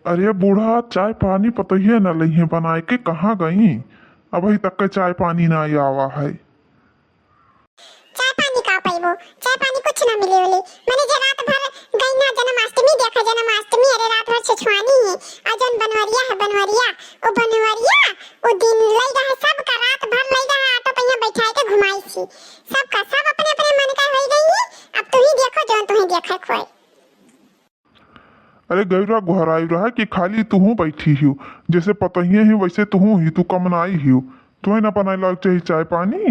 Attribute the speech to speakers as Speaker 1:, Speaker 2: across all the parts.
Speaker 1: अरे बूढ़ा, चाय पानी पतइये न लइहे बनाए के कहाँ गई। अभी तक के चाय पानी ना आवा है।
Speaker 2: चाय पानी का पाइबो, चाय पानी कुछ ना मिले वाले। मैंने जे रात भर गई ना जन्माष्टमी देखा, जन्माष्टमी अरे रात भर छिछवानी है। आ जन बनवरिया है, बनवरिया ओ दिन लई रहा सब का, रात भर लई रहा ऑटो पहिया बैठाए के घुमाई सी। सब का सब अपने अपने मन का हो गई है। अब तू ही देखो जौन तू ही देखा खोए।
Speaker 1: अरे गैरा घर आई रहा कि खाली तू बैठी ही जैसे पतइये ही वैसे तू ही तू कमनाई ही तुम्हें ना बनाए लग चाहिए चाय पानी।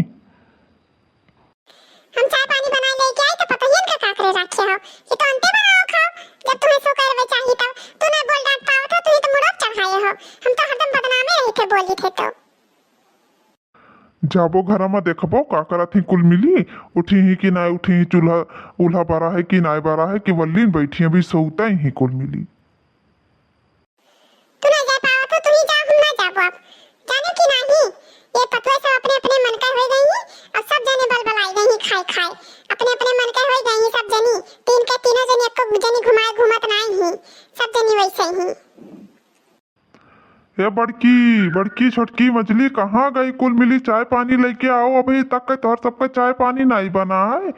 Speaker 2: हम चाय पानी बनाए लेके आए तो पतइयन का काकरे रखे हो कि तो अंते बनाओ खाओ। जब तुम्हें सो करवे चाहिए तब तू ना बोल डांट पाओ तो तू ही तो मुड़क चढ़ाए हो। हम तो हरदम बदनामे रही थे बोली थे तो।
Speaker 1: जाबो घर में देखबो का करत ही कुल मिली, उठी ही कि ना उठी ही, चूल्हा उल्हा बारा है कि ना बारा है कि वल्लीन बैठी अभी सोता ही कुल मिली।
Speaker 2: तू ना जा पाओ तो तू ही जा, हम ना जाबो। अब जाने की नहीं ये पतवे सब अपने अपने मन का हो गई है। और सब जने बलबलाई गई खाए खाए अपने अपने मन का हो गई है। सब जनी तीन के तीनों जनी एक जनी घुमाए घूमत नहीं है। सब जनी वैसे ही।
Speaker 1: ये बड़की बड़की छोटकी मछली कहाँ गई कुल मिली, चाय पानी लेके आओ। अभी तक के तोहर सबका चाय पानी नहीं बना है।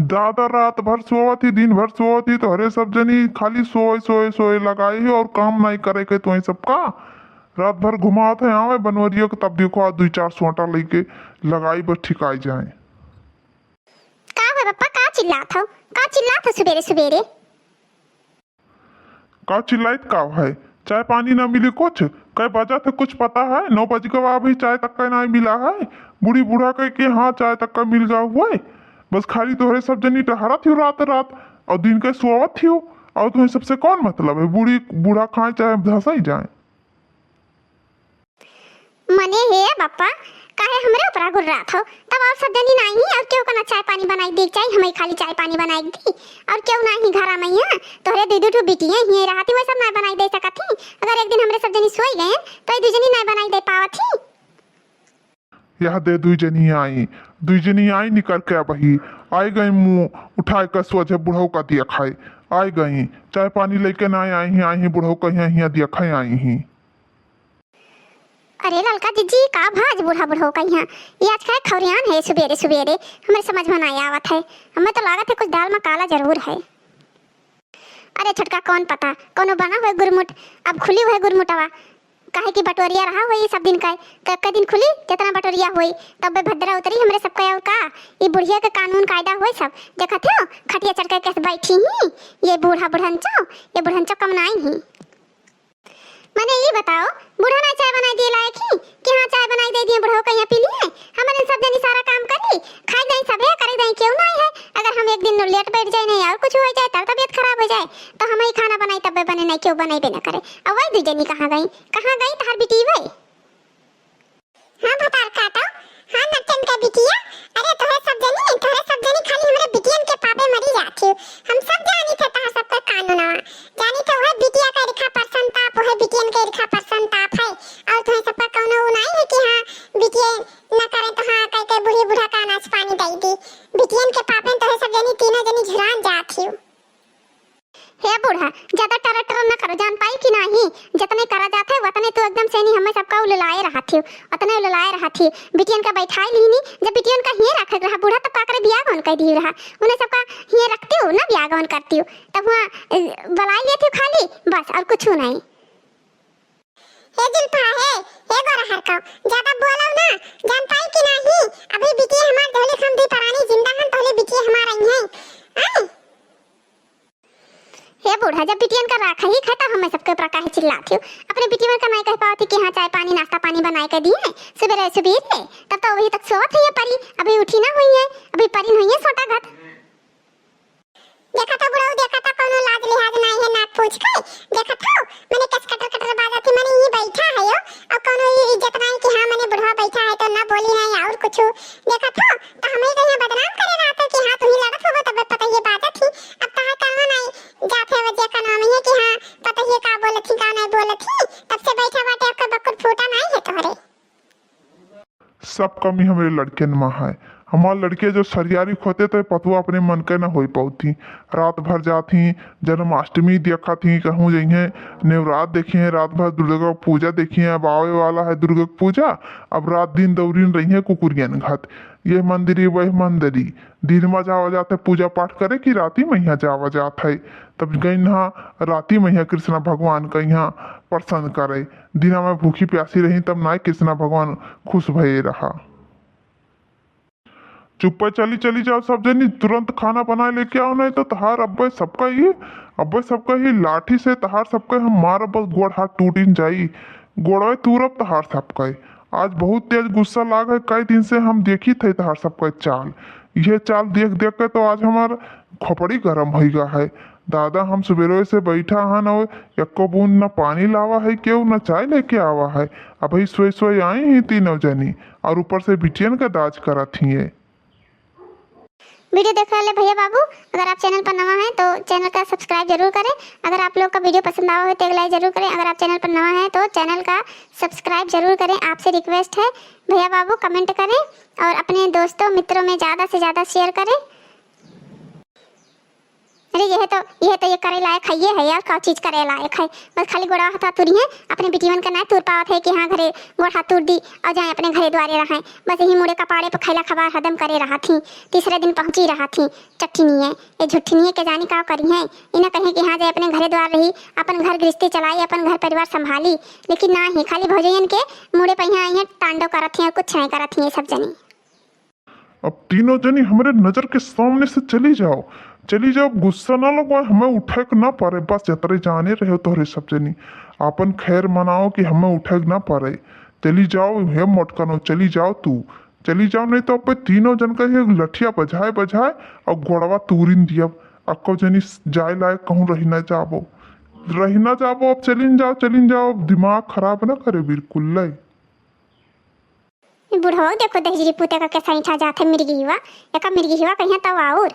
Speaker 1: दादा रात भर सोवत ही, दिन भर सोवत ही, तोहरे सब जनी खाली सोए सोए सोए लगाई है और काम नहीं करे के तुम्हें सबका। रात भर घुमाते हैं आवे बनवरियों को, तब देखो आज 2-4 सोटा लेके लगाई बस ठिकाई जाए।
Speaker 2: का है पापा, का चिल्लात हो, का चिल्लात हो सुबेरे सुबेरे।
Speaker 1: का चिल्लाइत का है, चाय पानी ना मिली कुछ कई बजा थे कुछ पता है। 9 बज के बाद भी चाय तक का नहीं मिला है। बूढ़ी बूढ़ा कह के हाँ चाय तक का मिल गया हुआ है। बस खाली तोहरे सब जनी टहरा थी रात रात और दिन के सोवत थी और तुम्हें सबसे कौन मतलब है। बूढ़ी बूढ़ा खाए चाहे धसा ही जाए।
Speaker 2: मने हे पापा काहे हमरे ऊपर गुर्रा थो। तब और सब जनी नहीं और क्यों कना चाय पानी बनाई दी चाहिए, हमें खाली चाय पानी बनाई दी। और क्यों नहीं घरा में है तोहरे दीदू टू बिटिया ही रहती वह सब ना बनाई दे सकत थी। अगर एक दिन हमरे सब जनी सोई गए तो ये दूजनी ना बनाई दे पावत थी।
Speaker 1: यह दे दुई जनी आई निकल के वही आई गई मुंह उठाए कर सोचे बुढ़ऊ का दिया खाए आई गई। चाय पानी लेके ना आई ही बुढ़ऊ कहीं हिया दिया खाए आई ही।
Speaker 2: अरे ललका जीजी का भाज बूढ़ा बुढ़ो का यहाँ ये आज का खौरियान है सुबेरे सुबेरे, हमें समझ में नहीं आवत है। हमें तो लागत है कुछ दाल में काला जरूर है। अरे छोटका कौन पता कोनो बना हुआ गुरमुट अब खुली हुई गुरमुटवा काहे की बटोरिया रहा हुई सब दिन का दिन खुली जितना बटोरिया हुई तब भद्रा उतरी हमरे सबका और का ये बुढ़िया के कानून कायदा हुई सब देखा थे खटिया चढ़ के कैसे बैठी ही ये बुढ़नचो कम नहीं ही। मैंने ये बताओ बूढ़ा ना चाय बनाई दिए लायक ही कि हाँ चाय बनाई दे दिए बुढ़ो कहीं पी लिए हमारे सब जनी सारा काम कर ली खाई जाए सब है करे जाए क्यों नहीं है। अगर हम एक दिन लेट बैठ जाए नहीं और कुछ हो जाए तब तबीयत खराब हो जाए तो हम ही खाना बनाई तब बने नहीं क्यों बनाई बे न करे। अब वही दू जनी कहाँ गई तार बिटी वही। हाँ भतार काटो हाँ नचन का बिटिया। अरे तोहे सब जनी खाली हमारे बिटियन के पापे मरी जाती हम सब जानी थे तोहर सबका कानून जानी थे वह बिटिया का रिखा परसन ताप वह बिटियन के रिखा परसन ताप है। और तोहे सबका कोनो नहीं है कि हाँ बिटिया न करे तो हाँ कह के बूढ़ी बूढ़ा का अनाज पानी दई दी बिटियन के पापे तोहे सब जनी तीनों जनी झुरान जाती। हे बूढ़ा ज्यादा टर न करो जान पाई कि नहीं जितने करा जाते है उतने तो एकदम से नहीं हमें सबका उललाए रहा थी उतने उललाए रहा थी बिटियन का बैठाई ली नहीं जब बिटियन का ही रख रहा बूढ़ा तब पाकर बियाह कौन कर दी रहा उन्हें सबका ही रखती हूँ ना बियाह कौन करती हूँ तब वहाँ बलाई लेती हूँ खाली बस और कुछ नहीं। हे जुल्फा हे गोरा हरका ज्यादा बोलो ना जान पाई कि नहीं अभी बिटिया हमार धोले खम दी परानी जिंदा हम धोले बिटिया हमार आई है। हे बूढ़ा जब बिटियन का राखा ही खाता हमें सबके प्रकार चिल्लाती हूँ अपने बिटियन का नहीं कह पाती कि हाँ चाय पानी नाश्ता पानी बनाए के दिए सुबह तब तो अभी तक सोवत हुई है परी अभी उठी ना हुई है अभी परी नहीं है सोटा घट। देखा था बुढ़ाऊ देखा था कोनो लाज लिहाज नहीं है नाक पूछ के देखा था मैंने कस कटर बाजाती मैंने ये बैठा है यो और कोनो इज्जत नहीं कि हाँ मैंने बुढ़वा बैठा है तो ना बोली नहीं और कुछ देखा था तो हमें तो यहाँ बदनाम करे रहा था कि हाँ तुम ही लड़त हो तब पता ये बात थी। अब तो कहाँ नहीं जाते वजह का नाम है कि हाँ पता ये का बोलत थी का नहीं बोलत थी तब से बैठा बाटे आपका बकुर फूटा नहीं है तोहरे।
Speaker 1: सब कमी हमारे लड़के में है। हमार लड़के जो सरियारी खोते तो पतुआ अपने मन के न हो पाती। रात भर जाती, जन्माष्टमी देखा थी, कहूँ जइहे नवरात देखी है, रात भर दुर्गा पूजा देखी है। अब आवे वाला है दुर्गा पूजा, अब रात दिन दौड़ीन रही है कुकुरियन घात, ये मंदिरी वह मंदिरी। दिन में जावा जाते पूजा पाठ करे कि राती में यहाँ जावा जात है। तब गई नहा राती में यहाँ कृष्णा भगवान का यहाँ प्रसन्न करे। दिना में भूखी प्यासी रही तब ना कृष्णा भगवान खुश भये रहा। चुप्पे चली चली जाओ सब जनी, तुरंत खाना बना लेके आओ, नहीं तो तहार अब्बे सबका ही लाठी से तहार सबका हम मार बस गोड़ हाथ टूटिन जाई। गोड़वे तूरब तहार सबका। आज बहुत तेज गुस्सा लाग है, कई दिन से हम देखी थे तहार सबका चाल। यह चाल देख देख के तो आज हमार खोपड़ी गर्म हो गया है। दादा हम सुबेरे से बैठा है न, एको बूंद न पानी लावा है क्यों, न चाय लेके आवा है। अभी सोई सोई आई ही तीनों जनी, और ऊपर से बिटियन का दाज करा थी।
Speaker 2: वीडियो देख रहे भैया बाबू, अगर आप चैनल पर नवा हैं तो चैनल का सब्सक्राइब जरूर करें। अगर आप लोग का वीडियो पसंद आवा हो तो एक लाइक जरूर करें। अगर आप चैनल पर नवा हैं तो चैनल का सब्सक्राइब जरूर करें, आपसे रिक्वेस्ट है। भैया बाबू कमेंट करें और अपने दोस्तों मित्रों में ज़्यादा से ज़्यादा शेयर करें। अरे यह तो ये करे लायक है, ये है यार का चीज़ करे लायक है। बस खाली गोड़ा हाथ तुरी है, अपने बिटिवन का ना तुर पावत है कि हाँ घरे गोड़ हाथ तुर दी और जाए अपने घरे द्वारे रहा। बस यही मुड़े कपाड़े पर खैला खबार हदम करे रहा थी। तीसरे दिन पहुंची रहा थी। चट्टी नहीं है ये, झूठी नहीं है के जानी का करी है। इन्हें कहे कि हाँ जाए अपने घरे द्वार रही, अपन घर गृहस्थी चलाई, अपन घर परिवार संभाली, लेकिन ना ही खाली भौजयन के मुड़े पर यहाँ आई है तांडव करत हैं, कुछ नहीं करत हैं सब जनी।
Speaker 1: अब तीनों जनी हमारे नजर के सामने से चली जाओ, गुस्सा ना लगवाए, हमें उठे ना पारे। बस जतरे जाने रहे तोहरे सब जनी, आपन खैर मनाओ कि हमें उठे ना पारे। चली जाओ हे मोटकनो, चली जाओ तू, चली जाओ, नहीं तो अब तीनों जन का ये लठिया बजाए और गोड़वा तूरिन दिया। अक्को जनी जाए लायक कहूँ रही ना जाबो, अब चलिन जाओ, दिमाग खराब ना करे बिल्कुल लाई।
Speaker 2: बुढ़ो देखो दहजरी पुते का कैसा ईठा जाते मिर्गी हुआ, एका मिर्गी हुआ कहीं तब और